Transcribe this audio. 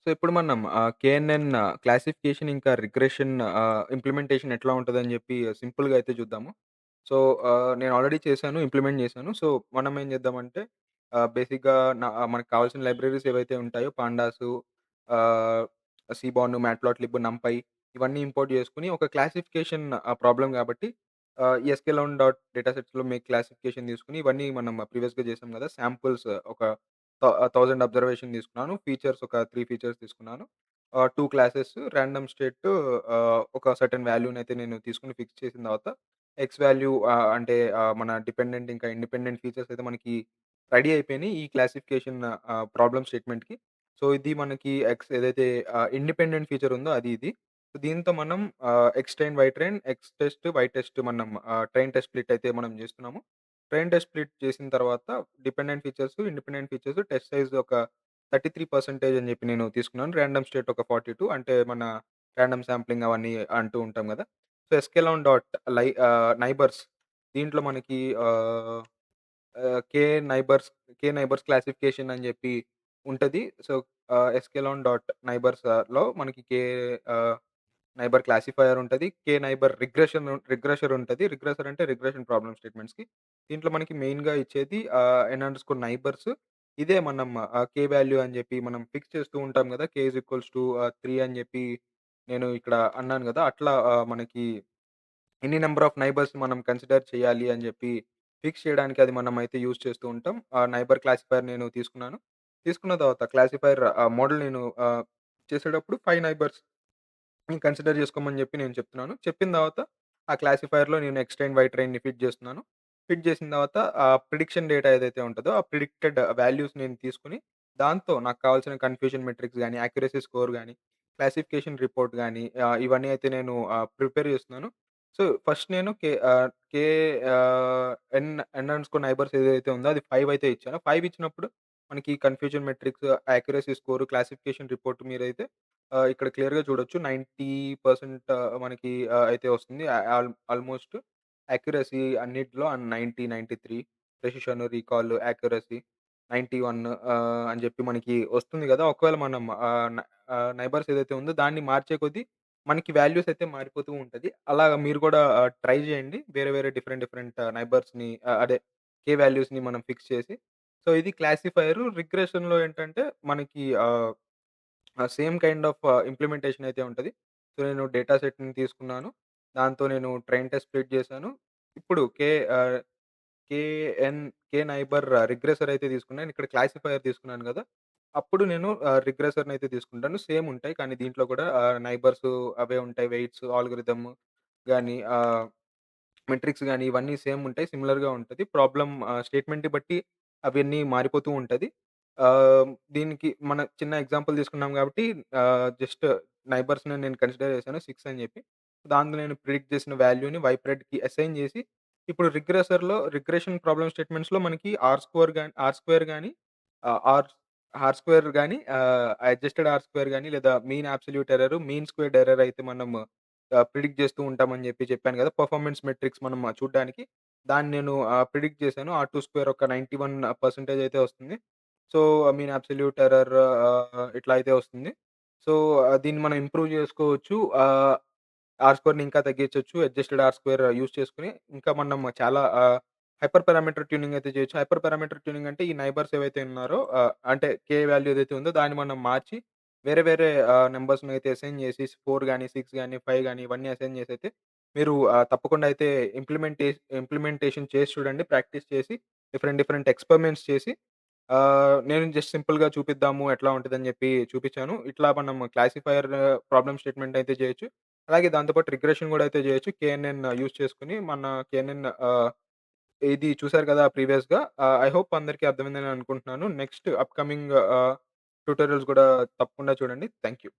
So, ఇప్పుడు మనం KNN classification ఇంకా రిగ్రెషన్ ఇంప్లిమెంటేషన్ ఎట్లా ఉంటదని జెప్పి సింపుల్‌గా అయితే చూద్దాము. సో, నేను ఆల్రెడీ చేశాను. ఇంప్లిమెంట్ చేశాను. సో, మనం ఏం చేద్దామంటే బేసిక్‌గా మనకు కావాల్సిన లైబ్రరీస్ ఏవైతే ఉంటాయో పాండాసు, ఆహ్, సీబాన్, మ్యాట్‌ప్లాట్‌లిబ్, నంపై ఇవన్నీ ఇంపోర్ట్ చేసుకొని ఒక క్లాసిఫికేషన్ ప్రాబ్లమ్ కాబట్టి ఎస్‌క్యూఎల్ డాట్ డేటా సెట్స్‌లో మేక్ క్లాసిఫికేషన్ తీసుకొని ఇవన్నీ మనం ప్రీవియస్‌గా చేసాం గదా! శాంపుల్స్ ఒక 1000 అబ్జర్వేషన్ తీసుకున్నాను. ఫీచర్స్ ఒక 3 ఫీచర్స్ తీసుకున్నాను. 2 క్లాసెస్ రాండమ్ స్టేట్ ఒక సర్టెన్ వాల్యూనైతే నేను తీసుకొని ఫిక్స్ చేసిన తర్వాత ఎక్స్ వాల్యూ అంటే మన డిపెండెంట్ ఇంకా ఇండిపెండెంట్ ఫీచర్స్ అయితే మనకి రెడీ అయిపోయినాయి. ఈ క్లాసిఫికేషన్ ప్రాబ్లమ్ స్టేట్మెంట్‌కి. సో, ఇది మనకి ఎక్స్ ఏదైతే ఇండిపెండెంట్ ఫీచర్ ఉందో అది ఇది. సో, దీంతో మనం X train, Y train, X test, Y test మనం ట్రైన్ టెస్ట్ స్ప్లిట్ అయితే మనం జేస్తున్నాము. ట్రైన్ టెస్ట్ స్ప్లిట్ చేసిన తర్వాత dependent features, independent features, test size ఒక 33% అని జెప్పి నేను తీసుకున్నాను. రాండమ్ స్టేట్ ఒక 42 అంటే మన రాండమ్ శాంప్లింగ్ అవన్నీ అంటూ ఉంటాం గదా! సో, ఎస్‌కేలాన్ డాట్ నైబర్స్ దీంట్లో మనకి ఆహ్, ఆహ్, కే నైబర్స్ కే నైబర్స్ క్లాసిఫికేషన్ అని జెప్పి ఉంటది. సో, ఎస్‌కేలాన్ డాట్ నైబర్స్‌లో మనకి ఆహ్, నైబర్ క్లాసిఫైయర్ ఉంటది. నైబర్ రిగ్రెషర్ ఉంటది. రిగ్రెసర్ అంటే రిగ్రెషన్ ప్రాబ్లమ్ స్టేట్మెంట్స్‌కి. దీంట్లో మనకి మెయిన్‌గా ఇచ్చేది ఎన్ అండర్‌స్కోర్ నైబర్స్. ఇదే మనం కే వాల్యూ అని జెప్పి మనం ఫిక్స్ చేస్తూ ఉంటాం గదా! కే ఈజ్ ఈక్వల్స్ టు 3 అని జెప్పి నేను ఇక్కడ అన్నాను గదా! అట్లా మనకి ఎన్ని నంబర్ ఆఫ్ నైబర్స్ మనం కన్సిడర్ చేయాలి అని జెప్పి ఫిక్స్ చేయడానికి అది మనమైతే యూజ్ చేస్తూ ఉంటాం. నైబర్ క్లాసిఫైయర్ నేను తీసుకున్నాను. తీసుకున్న తర్వాత క్లాసిఫైయర్ మోడల్ నేను చేసేటప్పుడు 5 నైబర్స్ కన్సిడర్ చేసుకోమని జెప్పి నేను చెప్తున్నాను. చెప్పిన తర్వాత ఆ క్లాసిఫైయర్‌లో నేను ఎక్స్ ట్రైన్, వై ట్రైన్‌ని ఫిట్ జేస్తున్నాను. ఫిట్ జేసిన తర్వాత ప్రిడిక్షన్ డేటా ఏదైతే ఉంటదో, ఆ ప్రిడిక్టెడ్ వాల్యూస్ నేను తీసుకొని, దాంతో నాకు కావాల్సిన కన్‌ఫ్యూజన్ మెట్రిక్స్ గాని, యాక్యురసీ స్కోర్ గాని, క్లాసిఫికేషన్ రిపోర్ట్ గాని ఇవన్నీ అయితే నేను ప్రిపేర్ జేస్తున్నాను. సో, ఫస్ట్ నేను కే ఎన్ ఎన్ అండర్‌స్కోర్ నైబర్స్ ఏదైతే ఉందో అది 5 అయితే ఇచ్చాను. 5 ఇచ్చినప్పుడు మనకి confusion matrix, accuracy score, classification report మీరైతే ఇక్కడ క్లియర్‌గా చూడొచ్చు. 90% మనకి అయితే వస్తుంది. ఆల్‌మోస్ట్ యాక్యురసీ అన్నిట్లో 90, 93 ప్రెసిషన్, రీకాల్, యాక్యురసీ 91 అని జెప్పి మనకి వస్తుంది గదా! ఒకవేళ మనం నైబర్స్ ఏదైతే ఉందో దాన్ని మార్చే కొద్దీ మనకి వాల్యూస్ అయితే మారిపోతూ ఉంటది. అలాగా మీరు గూడా ట్రై జేయండి. వేరే వేరే డిఫరెంట్ డిఫరెంట్ నైబర్స్‌ని అదే కే వాల్యూస్‌ని మనం ఫిక్స్ చేసి. సో, ఇది క్లాసిఫైయర్. రిగ్రెషన్‌లో ఏంటంటే మనకి సేమ్ కైండ్ ఆఫ్ ఇంప్లిమెంటేషన్ అయితే ఉంటది. సో, నేను డేటా సెట్‌ని తీసుకున్నాను. దాంతో నేను ట్రైన్ టెస్ట్ స్ప్లిట్ చేశాను. ఇప్పుడు కేఎన్ కే నైబర్ రిగ్రెసర్ అయితే తీసుకున్నాను. ఇక్కడ క్లాసిఫైయర్ తీసుకున్నాను గదా! అప్పుడు నేను రిగ్రెసర్‌నయితే తీసుకుంటాను. సేమ్ ఉంటాయి. కానీ దీంట్లో కూడా నైబర్స్ అవే ఉంటాయి. వెయిట్స్, ఆల్గోరిథమ్ గాని మెట్రిక్స్ గాని ఇవన్నీ సేమ్ ఉంటాయి. సిమిలర్‌గా ఉంటది. ప్రాబ్లమ్ స్టేట్‌మెంట్‌ని బట్టి అవన్నీ మారిపోతూ ఉంటది. దీనికి మన చిన్న ఎగ్జాంపుల్ తీసుకున్నాం కాబట్టి జస్ట్ నైబర్స్‌ని నేను కన్సిడర్ చేశాను 6 అని చెప్పి. దాంట్లో నేను ప్రిడిక్ట్ చేసిన వాల్యూని వైప్రెడ్‌కి అసైన్ చేసి, ఇప్పుడు రిగ్రెషన్ ప్రాబ్లమ్ స్టేట్మెంట్స్‌లో మనకి ఆర్ స్క్వేర్ గాని ఆహ్, ఆర్ ఆర్ స్క్వేర్ గాని అడ్జస్టెడ్ ఆర్ స్క్వేర్ గాని లేదా mean absolute error, mean squared error అయితే మనం ప్రిడిక్ట్ చేస్తూ ఉంటామని చెప్పాను కదా! పెర్ఫార్మన్స్ మెట్రిక్స్ మనం చూడ్డానికి. దాన్ని నేను ప్రిడిక్ట్ చేశాను. R2 ఒక 91% అయితే వస్తుంది. సో, మీన్ అబ్సల్యూట్ ఎర్రర్ ఇట్లా అయితే వస్తుంది. సో, దీన్ని మనం ఇంప్రూవ్ చేసుకోవచ్చు. ఆర్ స్క్వేర్‌ని ఇంకా తగ్గించొచ్చు. అడ్జస్టెడ్ ఆర్ స్క్వేర్ యూజ్ చేసుకొని ఇంకా మనం చాలా హైపర్ పారామీటర్ ట్యూనింగ్ అయితే చేయొచ్చు. హైపర్ పారామీటర్ ట్యూనింగ్ అంటే ఈ నైబర్స్ ఏవైతే ఉన్నారో అంటే కే వాల్యూ ఏదైతే ఉందో దాన్ని మనం మార్చి వేరే వేరే నంబర్స్‌ని అయితే అసైన్ చేసి 4 గాని, 6 గాని, 5 గాని ఇవన్నీ అసైన్ చేసైతే మీరు తప్పకుండా అయితే ఇంప్లిమెంటేషన్ చేసి చూడండి. ప్రాక్టీస్ చేసి డిఫరెంట్ డిఫరెంట్ ఎక్స్‌పెరిమెంట్స్ చేసి నేను జస్ట్ సింపుల్‌గా చూపిద్దాము ఎట్లా ఉంటదని జెప్పి చూపిచ్చాను. ఇట్లా మనం క్లాసిఫైయర్ ప్రాబ్లమ్ స్టేట్‌మెంట్ అయితే జేయొచ్చు. అలాగే దాంతో పాటు రిగ్రెషన్ గూడా అయితే జేయొచ్చు. కేఎన్ఎన్ యూజ్ చేసుకొని మన కేఎన్ఎన్ ఇది చూసారు కదా ప్రీవియస్‌గా. ఐ హోప్ అందరికీ అర్థమైందని అనుకుంటున్నాను. నెక్స్ట్ అప్‌కమింగ్ ట్యుటోరియల్స్ గూడా తప్పకుండా చూడండి. Thank you.